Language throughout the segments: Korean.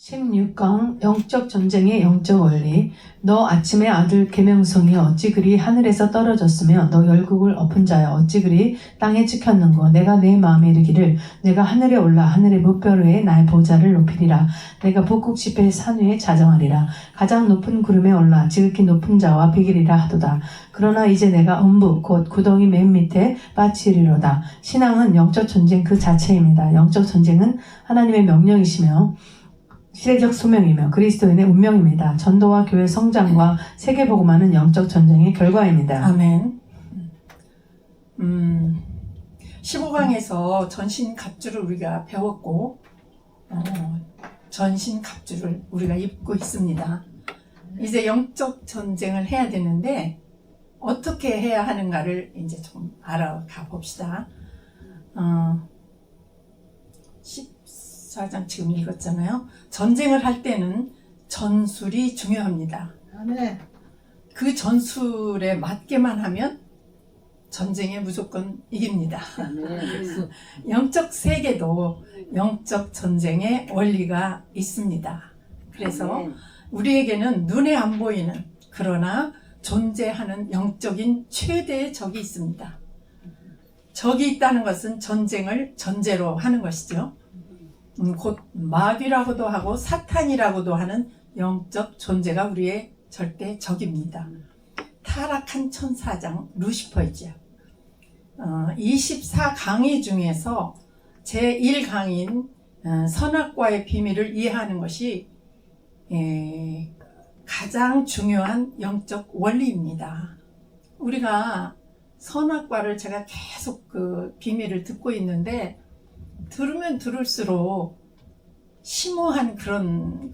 16강 영적 전쟁의 영적 원리. 너 아침의 아들 계명성이 어찌 그리 하늘에서 떨어졌으며 너 열국을 엎은 자여 어찌 그리 땅에 찍혔는고. 내가 내 마음에 이르기를 내가 하늘에 올라 하늘의 무별 위에 나의 보좌를 높이리라. 내가 북극 지폐의 산 위에 자정하리라. 가장 높은 구름에 올라 지극히 높은 자와 비기리라 하도다. 그러나 이제 내가 음부 곧 구덩이 맨 밑에 빠치리로다. 신앙은 영적 전쟁 그 자체입니다. 영적 전쟁은 하나님의 명령이시며 시대적 소명이며 그리스도인의 운명입니다. 전도와 교회 성장과 세계복음화는 영적 전쟁의 결과입니다. 아멘. 15강에서 전신갑주를 우리가 배웠고 전신갑주를 우리가 입고 있습니다. 이제 영적 전쟁을 해야 되는데 어떻게 해야 하는가를 이제 좀 알아가 봅시다. 14장 지금 읽었잖아요. 전쟁을 할 때는 전술이 중요합니다. 아멘. 그 전술에 맞게만 하면 전쟁에 무조건 이깁니다. 아멘. 영적 세계도 영적 전쟁의 원리가 있습니다. 그래서 아멘. 우리에게는 눈에 안 보이는 그러나 존재하는 영적인 최대의 적이 있습니다. 적이 있다는 것은 전쟁을 전제로 하는 것이죠. 곧 마귀라고도 하고 사탄이라고도 하는 영적 존재가 우리의 절대 적입니다. 타락한 천사장 루시퍼이죠. 24강의 중에서 제1강인 선악과의 비밀을 이해하는 것이 가장 중요한 영적 원리입니다. 우리가 선악과를 제가 계속 그 비밀을 듣고 있는데 들으면 들을수록 심오한 그런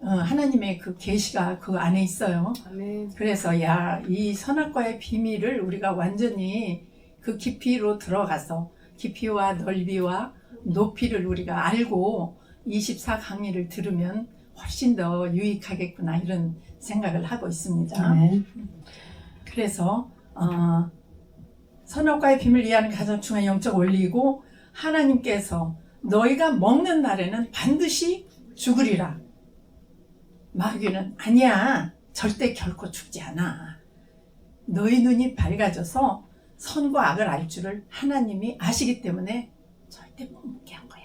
하나님의 그 계시가 그 안에 있어요. 아멘. 그래서 이 선악과의 비밀을 우리가 완전히 그 깊이로 들어가서 깊이와 넓이와 높이를 우리가 알고 24강의를 들으면 훨씬 더 유익하겠구나 이런 생각을 하고 있습니다. 아멘. 그래서 선악과의 비밀을 이해하는 가장 중요한 영적 원리이고 하나님께서 너희가 먹는 날에는 반드시 죽으리라. 마귀는 아니야. 절대 결코 죽지 않아. 너희 눈이 밝아져서 선과 악을 알 줄을 하나님이 아시기 때문에 절대 못 먹게 한 거야.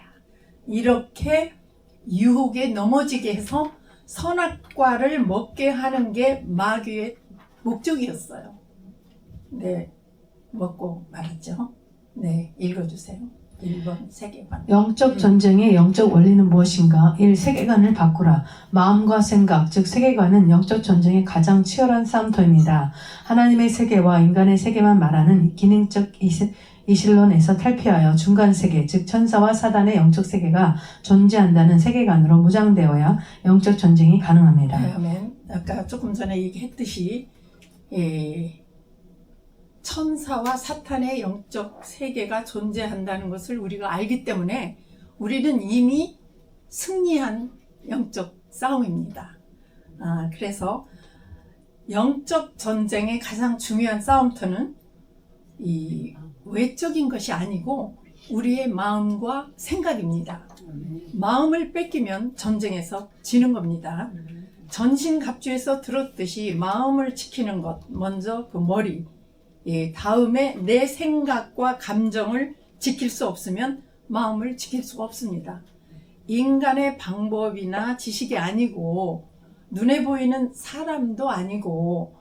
이렇게 유혹에 넘어지게 해서 선악과를 먹게 하는 게 마귀의 목적이었어요. 네, 먹고 말았죠. 네, 읽어주세요. 1번 세계관. 영적 전쟁의 영적 원리는 무엇인가? 1. 세계관을 바꾸라. 마음과 생각, 즉 세계관은 영적 전쟁의 가장 치열한 싸움터입니다. 하나님의 세계와 인간의 세계만 말하는 기능적 이실론에서 탈피하여 중간 세계, 즉 천사와 사단의 영적 세계가 존재한다는 세계관으로 무장되어야 영적 전쟁이 가능합니다. 네, 아멘. 아까 조금 전에 얘기했듯이 천사와 사탄의 영적 세계가 존재한다는 것을 우리가 알기 때문에 우리는 이미 승리한 영적 싸움입니다. 그래서 영적 전쟁의 가장 중요한 싸움터는 이 외적인 것이 아니고 우리의 마음과 생각입니다. 마음을 뺏기면 전쟁에서 지는 겁니다. 전신갑주에서 들었듯이 마음을 지키는 것, 먼저 그 머리, 다음에 내 생각과 감정을 지킬 수 없으면 마음을 지킬 수가 없습니다. 인간의 방법이나 지식이 아니고 눈에 보이는 사람도 아니고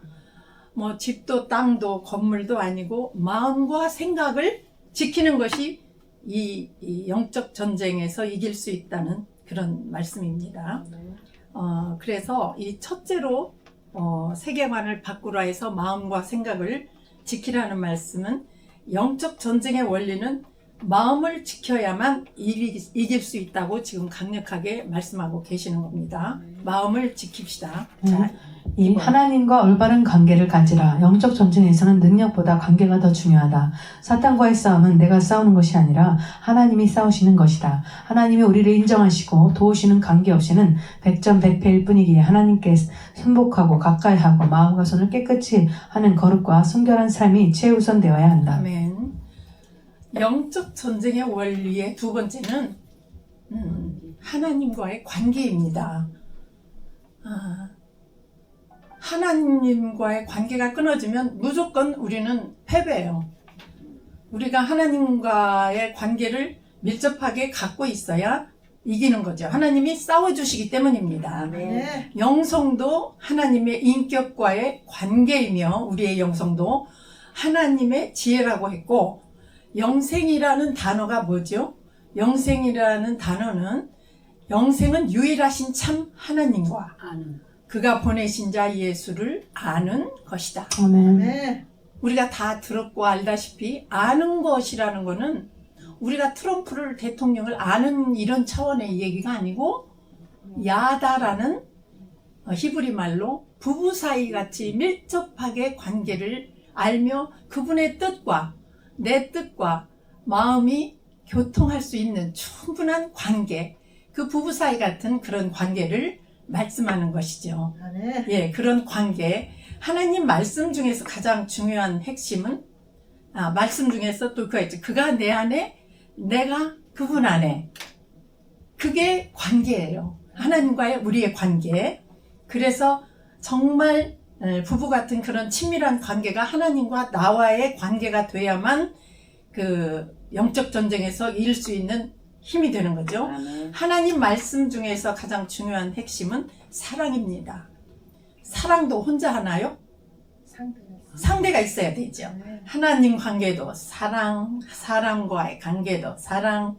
뭐 집도 땅도 건물도 아니고 마음과 생각을 지키는 것이 이 영적 전쟁에서 이길 수 있다는 그런 말씀입니다. 그래서 이 첫째로 세계관을 바꾸라 해서 마음과 생각을 지키라는 말씀은 영적 전쟁의 원리는 마음을 지켜야만 이길 수 있다고 지금 강력하게 말씀하고 계시는 겁니다. 마음을 지킵시다. 자, 이 하나님과 올바른 관계를 가지라. 영적 전쟁에서는 능력보다 관계가 더 중요하다. 사탄과의 싸움은 내가 싸우는 것이 아니라 하나님이 싸우시는 것이다. 하나님이 우리를 인정하시고 도우시는 관계 없이는 백전백패일 뿐이기에 하나님께 순복하고 가까이하고 마음과 손을 깨끗이 하는 거룩과 순결한 삶이 최우선 되어야 한다. 아멘. 영적 전쟁의 원리의 두 번째는 하나님과의 관계입니다. 하나님과의 관계가 끊어지면 무조건 우리는 패배해요. 우리가 하나님과의 관계를 밀접하게 갖고 있어야 이기는 거죠. 하나님이 싸워주시기 때문입니다. 네. 영성도 하나님의 인격과의 관계이며 우리의 영성도 하나님의 지혜라고 했고, 영생이라는 단어가 뭐죠? 영생이라는 단어는 영생은 유일하신 참 하나님과 그가 보내신 자 예수를 아는 것이다. 아멘. 네. 우리가 다 들었고 알다시피 아는 것이라는 거는 우리가 트럼프를 대통령을 아는 이런 차원의 얘기가 아니고, 야다라는 히브리 말로 부부 사이 같이 밀접하게 관계를 알며 그분의 뜻과 내 뜻과 마음이 교통할 수 있는 충분한 관계, 그 부부 사이 같은 그런 관계를 말씀하는 것이죠. 네. 예, 그런 관계. 하나님 말씀 중에서 가장 중요한 핵심은, 말씀 중에서 또 그가 있죠. 그가 내 안에, 내가 그분 안에. 그게 관계예요. 하나님과의 우리의 관계. 그래서 정말 부부 같은 그런 친밀한 관계가 하나님과 나와의 관계가 돼야만 그 영적 전쟁에서 이길 수 있는 힘이 되는 거죠. 하나님 말씀 중에서 가장 중요한 핵심은 사랑입니다. 사랑도 혼자 하나요? 상대가 있어야 되죠. 하나님 관계도 사랑, 사람과의 관계도 사랑.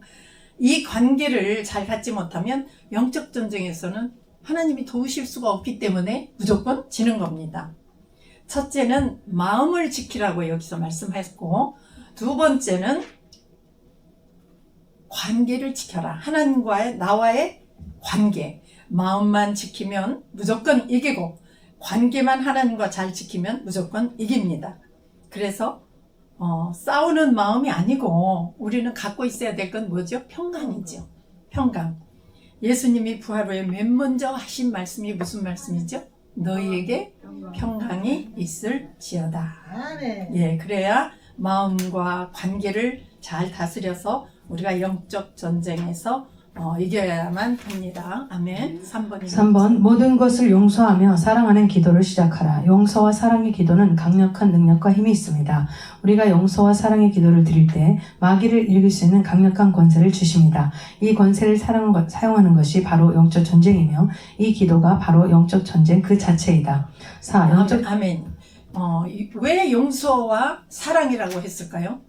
이 관계를 잘 갖지 못하면 영적 전쟁에서는 하나님이 도우실 수가 없기 때문에 무조건 지는 겁니다. 첫째는 마음을 지키라고 여기서 말씀했고, 두 번째는 관계를 지켜라. 하나님과의 나와의 관계. 마음만 지키면 무조건 이기고, 관계만 하나님과 잘 지키면 무조건 이깁니다. 그래서 싸우는 마음이 아니고 우리는 갖고 있어야 될 건 뭐죠? 평강이죠. 평강. 예수님이 부활 후에 맨 먼저 하신 말씀이 무슨 말씀이죠? 너희에게 평강이 있을지어다. 네. 예, 그래야 마음과 관계를 잘 다스려서 우리가 영적 전쟁에서 이겨야만 합니다. 아멘. 3번입니다. 3번 모든 것을 용서하며 사랑하는 기도를 시작하라. 용서와 사랑의 기도는 강력한 능력과 힘이 있습니다. 우리가 용서와 사랑의 기도를 드릴 때 마귀를 이길 수 있는 강력한 권세를 주십니다. 이 권세를 사용하는 것이 바로 영적 전쟁이며 이 기도가 바로 영적 전쟁 그 자체이다. 4. 영적 아멘. 왜 용서와 사랑이라고 했을까요?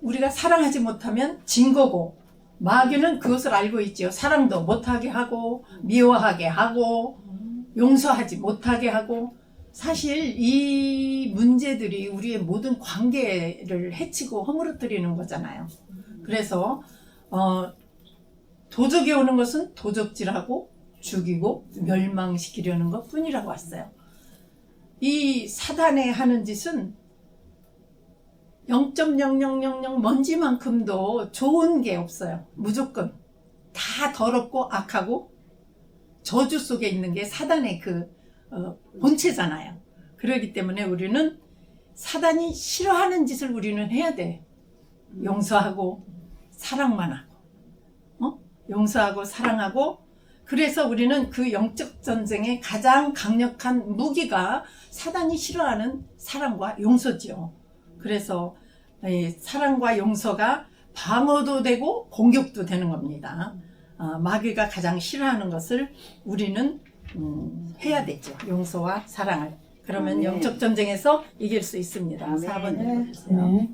우리가 사랑하지 못하면 진 거고, 마귀는 그것을 알고 있지요. 사랑도 못하게 하고, 미워하게 하고, 용서하지 못하게 하고. 사실 이 문제들이 우리의 모든 관계를 해치고 허물어뜨리는 거잖아요. 그래서 도적이 오는 것은 도적질하고 죽이고 멸망시키려는 것 뿐이라고 했어요. 이 사단의 하는 짓은 0.0000 먼지만큼도 좋은 게 없어요. 무조건 다 더럽고 악하고 저주 속에 있는 게 사단의 그 본체잖아요. 그렇기 때문에 우리는 사단이 싫어하는 짓을 우리는 해야 돼. 용서하고 사랑만 하고, 용서하고 사랑하고. 그래서 우리는 그 영적 전쟁의 가장 강력한 무기가 사단이 싫어하는 사랑과 용서죠. 그래서 사랑과 용서가 방어도 되고 공격도 되는 겁니다. 마귀가 가장 싫어하는 것을 우리는 해야 되죠. 용서와 사랑을. 그러면 영적 전쟁에서 이길 수 있습니다. 4번 읽어주세요. 네.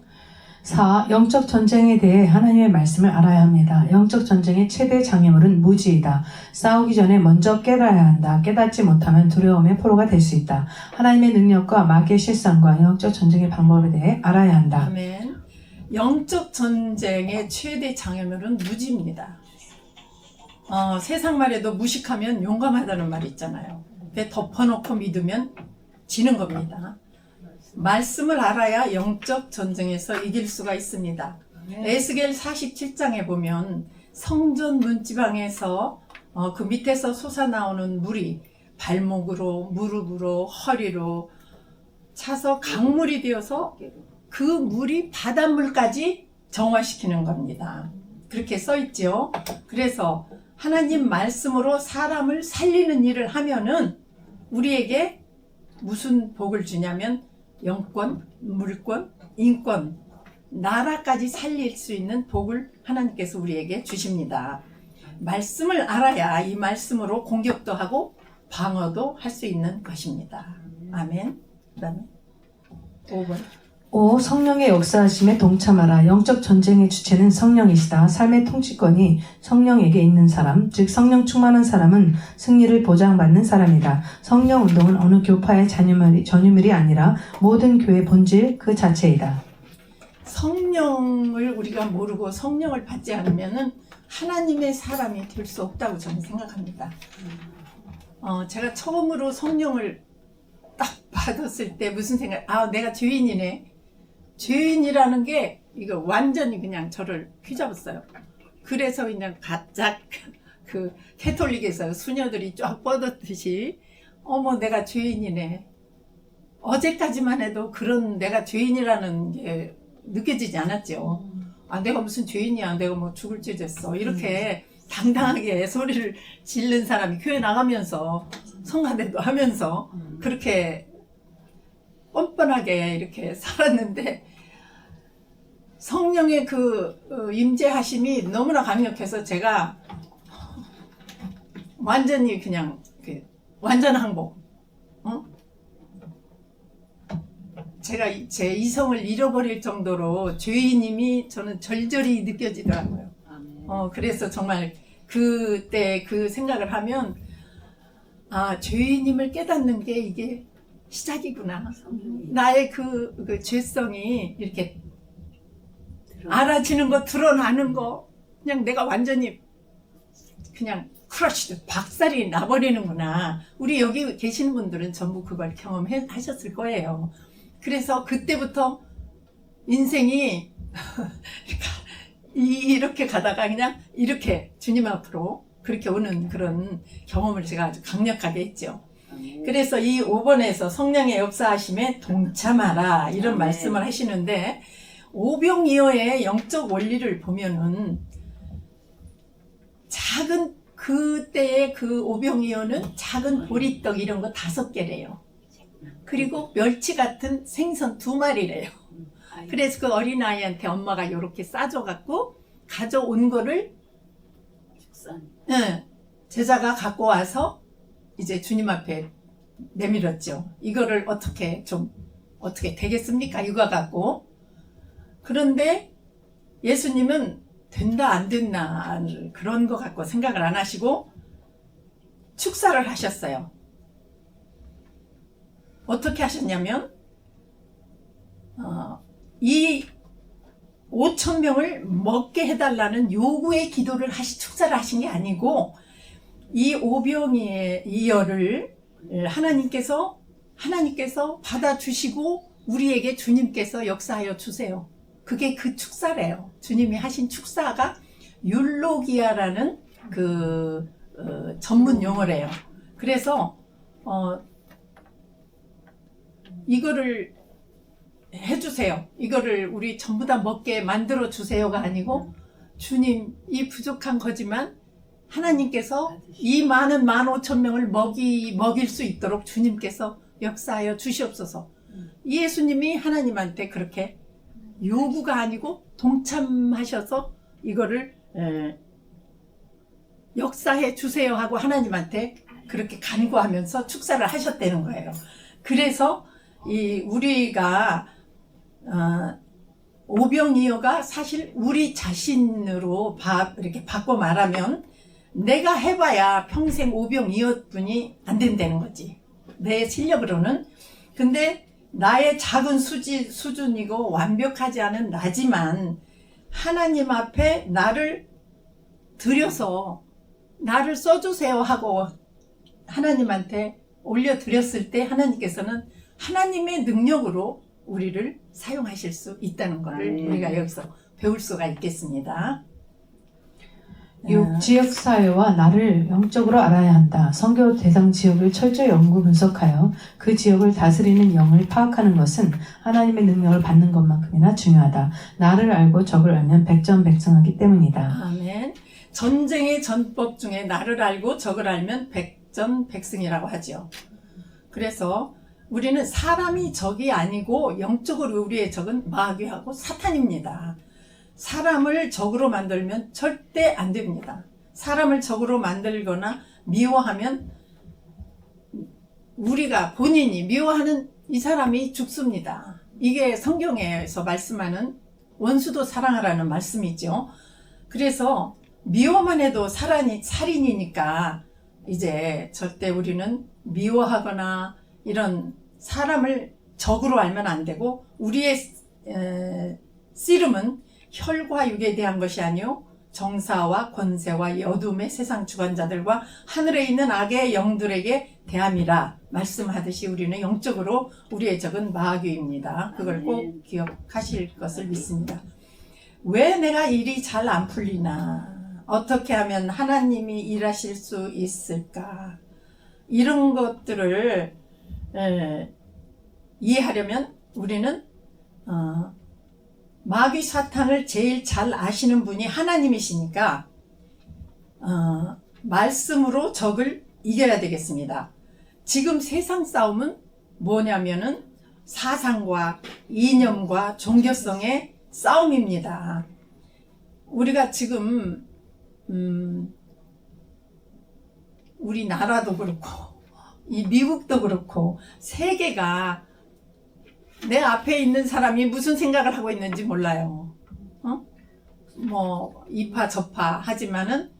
4. 영적 전쟁에 대해 하나님의 말씀을 알아야 합니다. 영적 전쟁의 최대 장애물은 무지이다. 싸우기 전에 먼저 깨달아야 한다. 깨닫지 못하면 두려움의 포로가 될 수 있다. 하나님의 능력과 마귀의 실상과 영적 전쟁의 방법에 대해 알아야 한다. 아멘. 영적 전쟁의 최대 장애물은 무지입니다. 세상 말에도 무식하면 용감하다는 말이 있잖아요. 덮어놓고 믿으면 지는 겁니다. 말씀을 알아야 영적 전쟁에서 이길 수가 있습니다. 에스겔 47장에 보면 성전 문지방에서 그 밑에서 솟아나오는 물이 발목으로 무릎으로 허리로 차서 강물이 되어서 그 물이 바닷물까지 정화시키는 겁니다. 그렇게 써 있죠. 그래서 하나님 말씀으로 사람을 살리는 일을 하면은 우리에게 무슨 복을 주냐면 영권, 물권, 인권, 나라까지 살릴 수 있는 복을 하나님께서 우리에게 주십니다. 말씀을 알아야 이 말씀으로 공격도 하고 방어도 할 수 있는 것입니다. 아멘. 그 다음에 5번. 5. 성령의 역사하심에 동참하라. 영적 전쟁의 주체는 성령이시다. 삶의 통치권이 성령에게 있는 사람, 즉 성령 충만한 사람은 승리를 보장받는 사람이다. 성령 운동은 어느 교파의 전유물이 아니라 모든 교회 본질 그 자체이다. 성령을 우리가 모르고 성령을 받지 않으면은 하나님의 사람이 될 수 없다고 저는 생각합니다. 제가 처음으로 성령을 딱 받았을 때 무슨 생각? 내가 죄인이네. 죄인이라는 게 이거 완전히 그냥 저를 휘잡았어요. 그래서 그냥 바짝 그 캐톨릭에서 수녀들이 쫙 뻗었듯이 어머 내가 죄인이네. 어제까지만 해도 그런 내가 죄인이라는 게 느껴지지 않았죠. 내가 무슨 죄인이야. 내가 뭐 죽을 죄 졌어. 이렇게 당당하게 소리를 지른 사람이 교회 나가면서 성가대도 하면서 그렇게 뻔뻔하게 이렇게 살았는데 성령의 그 임재하심이 너무나 강력해서 제가 완전히 그냥 완전 항복. 제가 제 이성을 잃어버릴 정도로 죄인임이 저는 절절히 느껴지더라고요. 그래서 정말 그때 그 생각을 하면 죄인임을 깨닫는 게 이게 시작이구나. 나의 그 죄성이 이렇게 알아지는 거, 드러나는 거, 그냥 내가 완전히 그냥 크러쉬드, 박살이 나버리는구나. 우리 여기 계시는 분들은 전부 그걸 경험하셨을 거예요. 그래서 그때부터 인생이 이렇게 가다가 그냥 이렇게 주님 앞으로 그렇게 오는 그런 경험을 제가 아주 강력하게 했죠. 그래서 이 5번에서 성령의 역사하심에 동참하라 이런 말씀을 하시는데 오병이어의 영적 원리를 보면은 작은 그때의 그 오병이어는 작은 보리떡 이런 거 5개래요. 그리고 멸치 같은 생선 2마리래요. 그래서 그 어린아이한테 엄마가 이렇게 싸줘갖고 가져온 거를 제자가 갖고 와서 이제 주님 앞에 내밀었죠. 이거를 어떻게 되겠습니까? 이거 갖고. 그런데 예수님은 된다 안 된다 그런 거 갖고 생각을 안 하시고 축사를 하셨어요. 어떻게 하셨냐면 이 5,000명을 먹게 해달라는 요구의 기도를 축사를 하신 게 아니고 이 오병이어를 하나님께서 받아주시고 우리에게 주님께서 역사하여 주세요. 그게 그 축사래요. 주님이 하신 축사가 율로기아라는 그 전문 용어래요. 그래서 이거를 해주세요. 이거를 우리 전부 다 먹게 만들어 주세요가 아니고 주님 이 부족한 거지만 하나님께서 이 많은 15,000명을 먹일 수 있도록 주님께서 역사하여 주시옵소서. 예수님이 하나님한테 그렇게 요구가 아니고 동참하셔서 이거를 역사해 주세요 하고 하나님한테 그렇게 간구하면서 축사를 하셨다는 거예요. 그래서 우리가 오병이어가 사실 우리 자신으로 이렇게 바꿔 말하면 내가 해봐야 평생 오병이어뿐이 안 된다는 거지. 내 실력으로는. 근데 나의 작은 수준이고 완벽하지 않은 나지만 하나님 앞에 나를 들여서 나를 써주세요 하고 하나님한테 올려드렸을 때 하나님께서는 하나님의 능력으로 우리를 사용하실 수 있다는 것을 우리가 여기서 배울 수가 있겠습니다. 지역 사회와 나를 영적으로 알아야 한다. 선교 대상 지역을 철저히 연구 분석하여 그 지역을 다스리는 영을 파악하는 것은 하나님의 능력을 받는 것만큼이나 중요하다. 나를 알고 적을 알면 백전백승하기 때문이다. 아멘. 전쟁의 전법 중에 나를 알고 적을 알면 백전백승이라고 하죠. 그래서 우리는 사람이 적이 아니고 영적으로 우리의 적은 마귀하고 사탄입니다. 사람을 적으로 만들면 절대 안 됩니다. 사람을 적으로 만들거나 미워하면 우리가 본인이 미워하는 이 사람이 죽습니다. 이게 성경에서 말씀하는 원수도 사랑하라는 말씀이죠. 그래서 미워만 해도 살인이니까 이제 절대 우리는 미워하거나 이런 사람을 적으로 알면 안 되고, 우리의 씨름은 혈과 육에 대한 것이 아니요 정사와 권세와 어둠의 세상 주관자들과 하늘에 있는 악의 영들에게 대함이라 말씀하듯이 우리는 영적으로 우리의 적은 마귀입니다. 그걸 꼭 기억하실 것을 믿습니다. 왜 내가 일이 잘 안 풀리나? 어떻게 하면 하나님이 일하실 수 있을까? 이런 것들을 이해하려면 우리는 마귀 사탄을 제일 잘 아시는 분이 하나님이시니까 말씀으로 적을 이겨야 되겠습니다. 지금 세상 싸움은 뭐냐면은 사상과 이념과 종교성의 싸움입니다. 우리가 지금 우리나라도 그렇고 이 미국도 그렇고 세계가 내 앞에 있는 사람이 무슨 생각을 하고 있는지 몰라요. 뭐 이파 저파 하지만은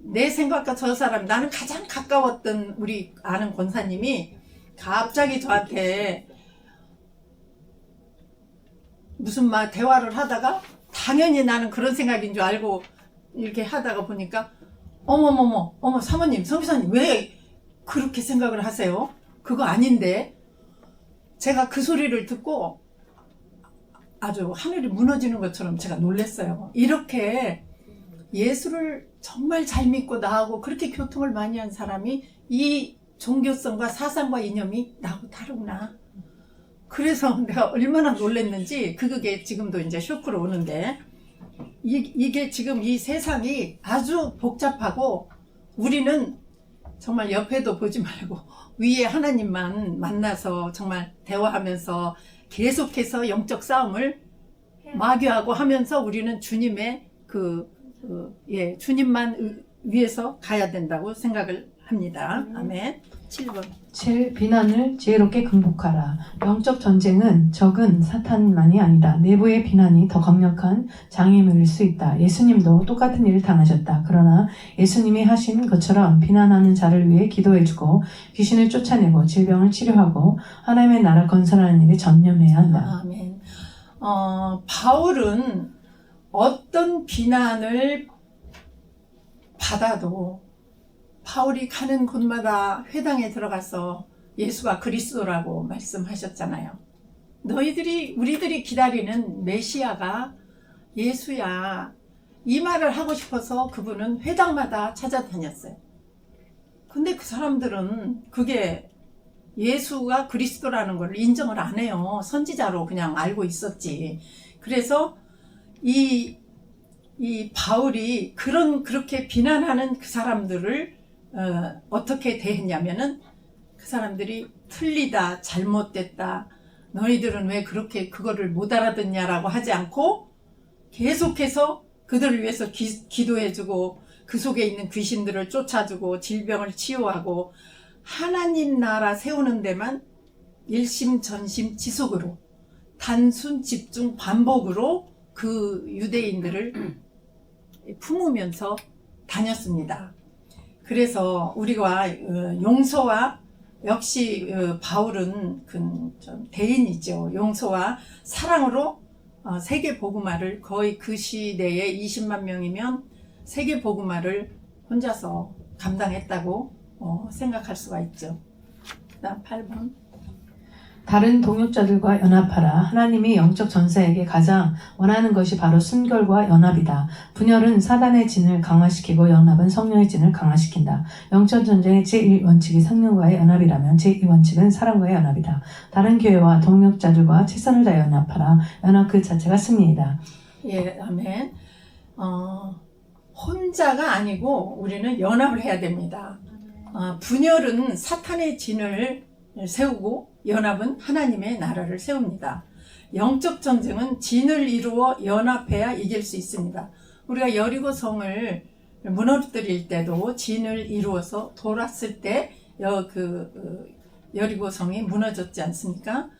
내 생각과 저 사람, 나는 가장 가까웠던 우리 아는 권사님이 갑자기 저한테 무슨 말 대화를 하다가 당연히 나는 그런 생각인 줄 알고 이렇게 하다가 보니까 어머 사모님, 성교사님 왜 그렇게 생각을 하세요? 그거 아닌데. 제가 그 소리를 듣고 아주 하늘이 무너지는 것처럼 제가 놀랐어요. 이렇게 예수를 정말 잘 믿고 나하고 그렇게 교통을 많이 한 사람이 이 종교성과 사상과 이념이 나하고 다르구나. 그래서 내가 얼마나 놀랐는지 그게 지금도 이제 쇼크로 오는데, 이게 지금 이 세상이 아주 복잡하고 우리는 정말 옆에도 보지 말고 위에 하나님만 만나서 정말 대화하면서 계속해서 영적 싸움을 마귀하고 하면서 우리는 주님의 주님만 위해서 가야 된다고 생각을 합니다. 아멘. 7번. 7. 비난을 지혜롭게 극복하라. 영적 전쟁은 적은 사탄만이 아니다. 내부의 비난이 더 강력한 장애물일 수 있다. 예수님도 똑같은 일을 당하셨다. 그러나 예수님이 하신 것처럼 비난하는 자를 위해 기도해주고 귀신을 쫓아내고 질병을 치료하고 하나님의 나라 건설하는 일에 전념해야 한다. 아멘. 바울은 어떤 비난을 받아도 바울이 가는 곳마다 회당에 들어가서 예수가 그리스도라고 말씀하셨잖아요. 우리들이 기다리는 메시아가 예수야, 이 말을 하고 싶어서 그분은 회당마다 찾아다녔어요. 근데 그 사람들은 그게 예수가 그리스도라는 걸 인정을 안 해요. 선지자로 그냥 알고 있었지. 그래서 이 바울이 그렇게 비난하는 그 사람들을 어떻게 대했냐면은, 그 사람들이 틀리다, 잘못됐다, 너희들은 왜 그렇게 그거를 못 알아듣냐라고 하지 않고 계속해서 그들을 위해서 기도해주고 그 속에 있는 귀신들을 쫓아주고 질병을 치유하고 하나님 나라 세우는 데만 일심전심 지속으로 단순 집중 반복으로 그 유대인들을 품으면서 다녔습니다. 그래서 우리가 용서와, 역시 바울은 좀 대인이죠. 용서와 사랑으로 세계 복음화를, 거의 그 시대에 20만 명이면 세계 복음화를 혼자서 감당했다고 생각할 수가 있죠. 그다음 8번. 다른 동역자들과 연합하라. 하나님이 영적 전사에게 가장 원하는 것이 바로 순결과 연합이다. 분열은 사단의 진을 강화시키고 연합은 성령의 진을 강화시킨다. 영적 전쟁의 제1원칙이 성령과의 연합이라면 제2원칙은 사랑과의 연합이다. 다른 교회와 동역자들과 최선을 다해 연합하라. 연합 그 자체가 승리이다. 예, 아멘. 혼자가 아니고 우리는 연합을 해야 됩니다. 분열은 사탄의 진을 세우고 연합은 하나님의 나라를 세웁니다. 영적 전쟁은 진을 이루어 연합해야 이길 수 있습니다. 우리가 여리고성을 무너뜨릴 때도 진을 이루어서 돌았을 때 여리고성이 무너졌지 않습니까?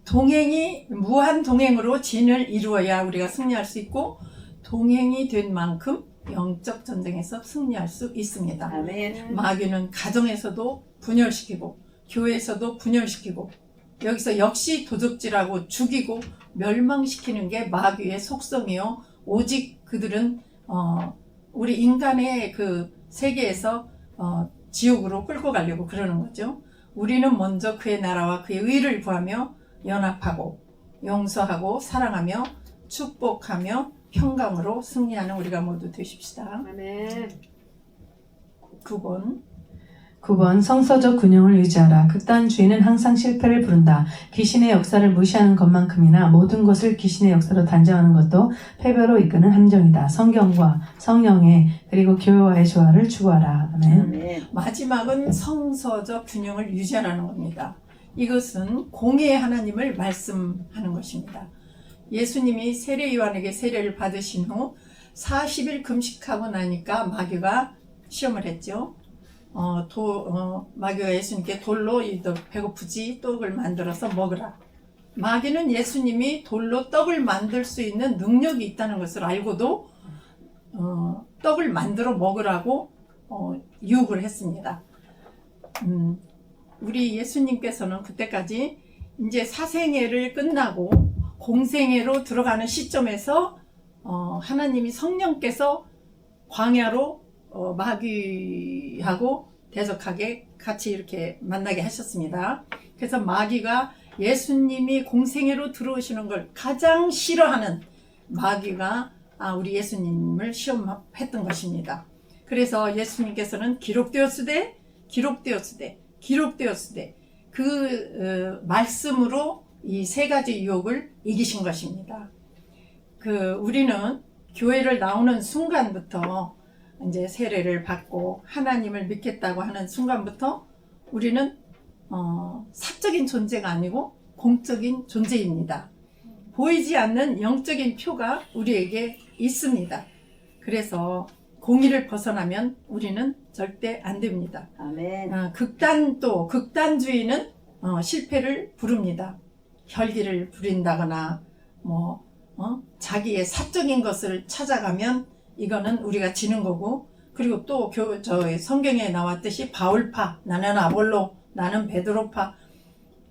동행이 무한 동행으로 진을 이루어야 우리가 승리할 수 있고 동행이 된 만큼 영적 전쟁에서 승리할 수 있습니다. 아멘. 마귀는 가정에서도 분열시키고 교회에서도 분열시키고 여기서 역시 도적질하고 죽이고 멸망시키는 게 마귀의 속성이요. 오직 그들은 우리 인간의 그 세계에서 지옥으로 끌고 가려고 그러는 거죠. 우리는 먼저 그의 나라와 그의 의를 구하며 연합하고 용서하고 사랑하며 축복하며 평강으로 승리하는 우리가 모두 되십시다. 아멘. 9번 성서적 균형을 유지하라. 극단주의는 항상 실패를 부른다. 귀신의 역사를 무시하는 것만큼이나 모든 것을 귀신의 역사로 단정하는 것도 패배로 이끄는 함정이다. 성경과 성령의 그리고 교회와의 조화를 추구하라. 아멘. 아멘. 마지막은 성서적 균형을 유지하라는 겁니다. 이것은 공의의 하나님을 말씀하는 것입니다. 예수님이 세례 요한에게 세례를 받으신 후 40일 금식하고 나니까 마귀가 시험을 했죠. 마귀가 예수님께 돌로 배고프지 떡을 만들어서 먹으라. 마귀는 예수님이 돌로 떡을 만들 수 있는 능력이 있다는 것을 알고도 떡을 만들어 먹으라고 유혹을 했습니다. 우리 예수님께서는 그때까지 이제 사생애를 끝나고 공생애로 들어가는 시점에서 하나님이 성령께서 광야로 마귀하고 대적하게 같이 이렇게 만나게 하셨습니다. 그래서 마귀가 예수님이 공생애로 들어오시는 걸 가장 싫어하는 마귀가 우리 예수님을 시험했던 것입니다. 그래서 예수님께서는 기록되었으되 그 말씀으로 이 세 가지 유혹을 이기신 것입니다. 우리는 교회를 나오는 순간부터 이제 세례를 받고 하나님을 믿겠다고 하는 순간부터 우리는 사적인 존재가 아니고 공적인 존재입니다. 보이지 않는 영적인 표가 우리에게 있습니다. 그래서 공의를 벗어나면 우리는 절대 안 됩니다. 아멘. 극단주의는 실패를 부릅니다. 혈기를 부린다거나 자기의 사적인 것을 찾아가면 이거는 우리가 지는 거고, 그리고 또 성경에 나왔듯이 바울파, 나는 아볼로, 나는 베드로파,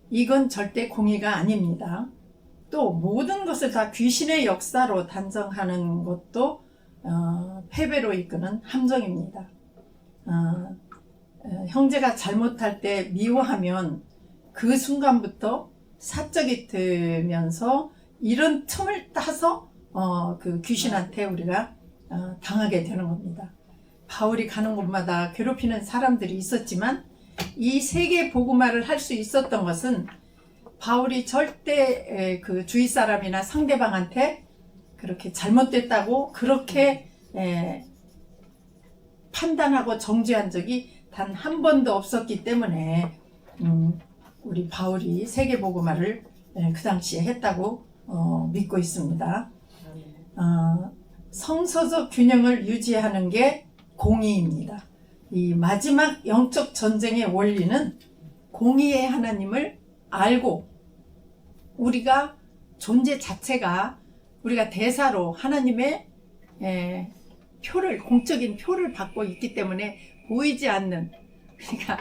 이건 절대 공의가 아닙니다. 또 모든 것을 다 귀신의 역사로 단정하는 것도 패배로 이끄는 함정입니다. 형제가 잘못할 때 미워하면 그 순간부터 사적이 되면서 이런 틈을 따서 그 귀신한테 우리가 당하게 되는 겁니다. 바울이 가는 곳마다 괴롭히는 사람들이 있었지만 이 세계 복음화를 할 수 있었던 것은 바울이 절대 그 주위 사람이나 상대방한테 그렇게 잘못됐다고 그렇게 판단하고 정죄한 적이 단 한 번도 없었기 때문에 우리 바울이 세계 복음화를 그 당시에 했다고 믿고 있습니다. 성서적 균형을 유지하는 게 공의입니다. 이 마지막 영적 전쟁의 원리는 공의의 하나님을 알고 우리가 존재 자체가 우리가 대사로 하나님의 공적인 표를 받고 있기 때문에 보이지 않는, 그러니까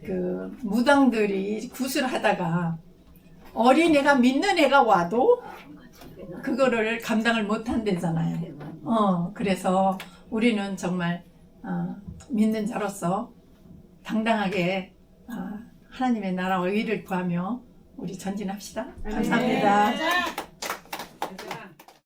그 무당들이 구슬하다가 어린애가 믿는 애가 와도 그거를 감당을 못 한대잖아요. 그래서 우리는 정말 믿는 자로서 당당하게 하나님의 나라와 의를 구하며 우리 전진합시다. 감사합니다.